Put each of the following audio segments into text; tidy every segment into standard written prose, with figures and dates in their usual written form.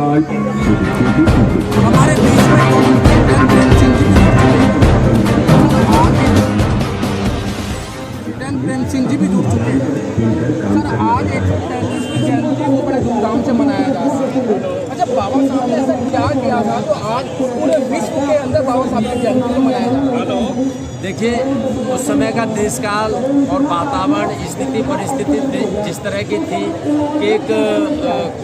हमारे बीच में कैप्टन प्रेम सिंह जी भी जुड़ चुके हैं। सर आज 143वीं जयंती को बड़े धूमधाम से मनाया जा रहा है। अच्छा, बाबा साहब ने ऐसा क्या किया था तो आज पूरे विश्व के अंदर बाबा साहब की जयंती को मनाया जा रहा है? देखिए, उस समय का देश काल और वातावरण, स्थिति परिस्थिति जिस तरह की थी कि एक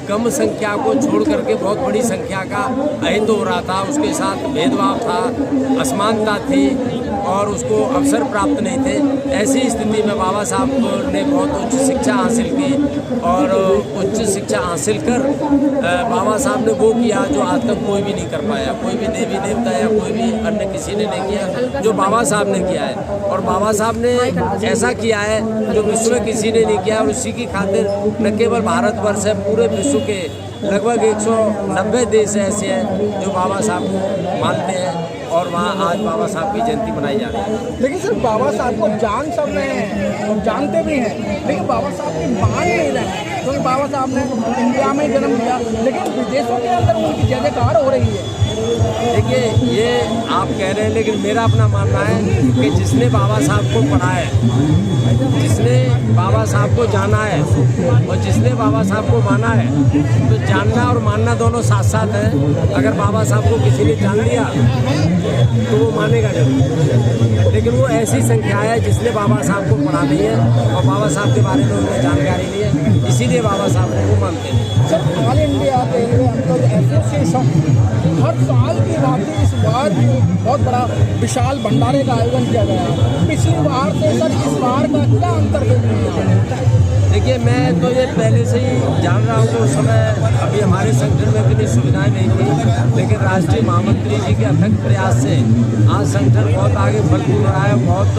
कम संख्या को छोड़ करके बहुत बड़ी संख्या का अहित हो रहा था, उसके साथ भेदभाव था, असमानता थी और उसको अवसर प्राप्त नहीं थे। ऐसी स्थिति में बाबा साहब ने बहुत उच्च शिक्षा हासिल की और उच्च शिक्षा हासिल कर बाबा साहब ने वो किया जो आज तक कोई भी नहीं कर पाया, कोई भी देवी देवता या कोई भी अन्य किसी ने नहीं किया जो बाबा साहब ने किया है। और बाबा साहब ने ऐसा किया है जो विश्व में किसी ने नहीं किया और उसी की खातिर न केवल भारतवर्ष है, पूरे विश्व के लगभग 190 देश ऐसे हैं जो बाबा साहब को मानते हैं और वहाँ आज बाबा साहब की जयंती मनाई जा रही है। लेकिन सर, बाबा साहब को जान सब रहे हैं, जानते भी हैं, लेकिन बाबा साहब की मान नहीं रहे हैं क्योंकि बाबा साहब ने इंडिया में जन्म लिया, लेकिन विदेशों के अंदर उनकी जय जयकार हो रही है। देखिए, ये आप कह रहे हैं, लेकिन मेरा अपना मानना है कि जिसने बाबा साहब को पढ़ा है, जिसने बाबा साहब को जाना है और जिसने बाबा साहब को माना है, तो जानना और मानना दोनों साथ साथ है। अगर बाबा साहब को किसी ने जान लिया तो वो मानेगा जरूर, लेकिन वो ऐसी संख्या है जिसने बाबा साहब को पढ़ा नहीं है और बाबा साहब के बारे में उन्हें जानकारी नहीं है, इसीलिए बाबा साहब को वो मानते हैं। Sir, all India railway employees association हर साल की भांति इस बार भी बहुत बड़ा विशाल भंडारे का आयोजन किया गया है। पिछली बार से सर इस बार का क्या अंतर है? देखिए, मैं तो ये पहले से ही जान रहा हूँ कि उस समय अभी हमारे संगठन में इतनी सुविधाएं नहीं थी, लेकिन राष्ट्रीय महामंत्री जी के अथक प्रयास से आज संगठन बहुत आगे फल फूल रहा है, बहुत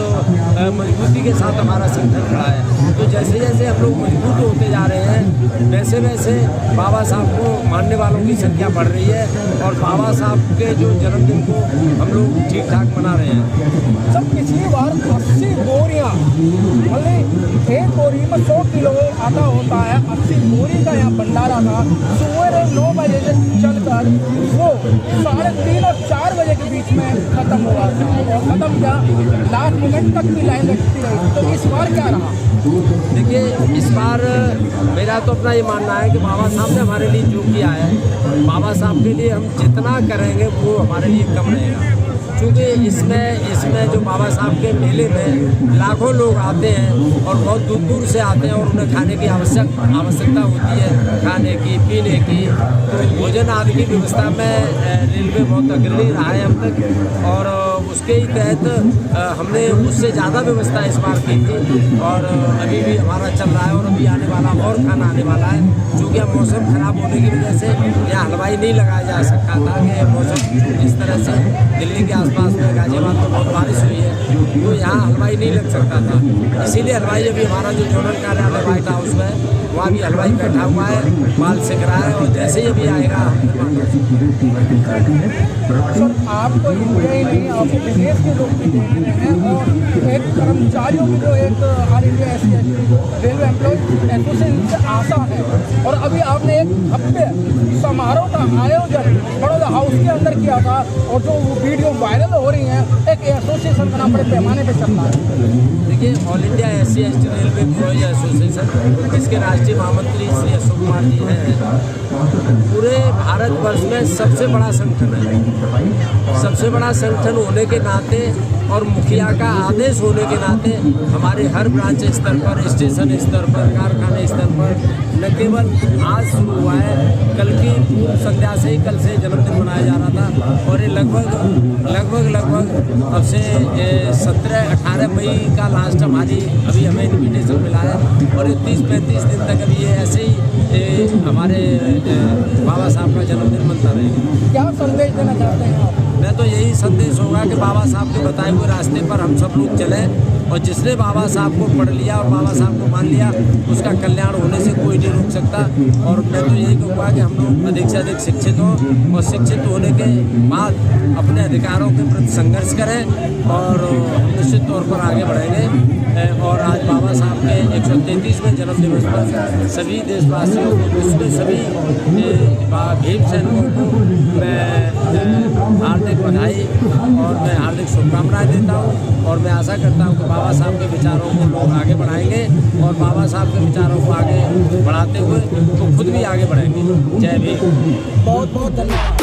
मजबूती के साथ हमारा संगठन खड़ा है। तो जैसे जैसे हम लोग मजबूत होते जा रहे हैं, वैसे वैसे बाबा साहब को मानने वालों की संख्या बढ़ रही है और बाबा साहब के जो जन्मदिन को हम लोग ठीक ठाक मना रहे हैं। सब पिछली बार 80 बोरियाँ, मतलब एक बोरी में 100 किलो आटा होता है, 80 बोरी का यहाँ भंडारा था। सुबह 9 बजे से चलकर वो 3:30 और 4 बजे के बीच में खत्म हुआ था और खत्म क्या, लास्ट मोमेंट तक की लाइन लगती रही। तो इस बार क्या रहा? देखिए, इस बार मेरा तो अपना ये मानना है कि बाबा साहब ने हमारे लिए जो किया है, बाबा साहब के लिए हम जितना करेंगे वो हमारे लिए कम रहेगा, क्योंकि इसमें जो बाबा साहब के मेले में लाखों लोग आते हैं और बहुत दूर दूर से आते हैं और उन्हें खाने की आवश्यकता होती है, खाने की, पीने की, तो भोजन आदि की व्यवस्था में रेलवे बहुत अग्रणी रहा है अब तक और उसके ही तहत हमने उससे ज़्यादा व्यवस्था इस बार की थी और अभी भी हमारा चल रहा है और अभी आने वाला और खाना आने वाला है। चूँकि अब मौसम खराब होने की वजह से यहाँ हलवाई नहीं लगाया जा सकता था कि मौसम इस तरह से दिल्ली के आसपास में गाजियाबाद में बहुत बारिश हुई है तो यहाँ हलवाई नहीं लग सकता था, इसीलिए हलवाई अभी हमारा जो जोनल कार्यालय व्हाइट हाउस में वहाँ भी हलवाई बैठा हुआ है, माल सिक रहा है और जैसे ही अभी आएगा। सर, आपको इंडिया ही नहीं, आप विदेश के लोग भी देख रहे हैं और एक कर्मचारियों की जो एक all India railway employees association से आशा है और अभी आपने एक भव्य समारोह का आयोजन बड़ौदा हाउस के अंदर किया था और जो वीडियो वायरल हो रही हैं, एक एसोसिएशन का नाम बड़े पैमाने पर चल रहा है। देखिए, all India SC/ST railway employees association, जिसके राष्ट्रीय महामंत्री श्री अशोक कुमार जी हैं, पूरे भारतवर्ष में सबसे बड़ा संगठन है। सबसे बड़ा संगठन होने के नाते और मुखिया का आदेश होने के नाते हमारे हर ब्रांच स्तर पर, स्टेशन स्तर पर, कारखाने स्तर पर न केवल आज शुरू हुआ है, कल की पूर्व संध्या से ही कल से जन्मदिन मनाया जा रहा था और ये लगभग अब से 17-18 मई का लास्ट हमारी अभी हमें इन्विटेशन मिला है और ये 30-35 दिन तक अभी ये ऐसे ही हमारे बाबा साहब का जन्मदिन मनता रहेगा। क्या संदेश देना चाहते हैं आप? मैं तो यही संदेश होगा कि बाबा साहब के बताए हुए रास्ते पर हम सब लोग चलें और जिसने बाबा साहब को पढ़ लिया और बाबा साहब को मान लिया उसका कल्याण होने से कोई नहीं रोक सकता। और मैं तो यही कहूँगा कि हम लोग अधिक से अधिक शिक्षित हों और शिक्षित होने के बाद अपने अधिकारों के प्रति संघर्ष करें और निश्चित तौर पर आगे बढ़ेंगे। और आज बाबा साहब के 133वें जन्म दिवस पर सभी देशवासियों को में सभी भीम सैनिकों को मैं हार्दिक बधाई और मैं हार्दिक शुभकामनाएं देता हूँ। और मैं आशा करता हूँ कि बाबा साहब के विचारों को लोग आगे बढ़ाएंगे और बाबा साहब के विचारों को आगे बढ़ाते हुए तो खुद भी आगे बढ़ेंगे। जय भीम। बहुत बहुत धन्यवाद।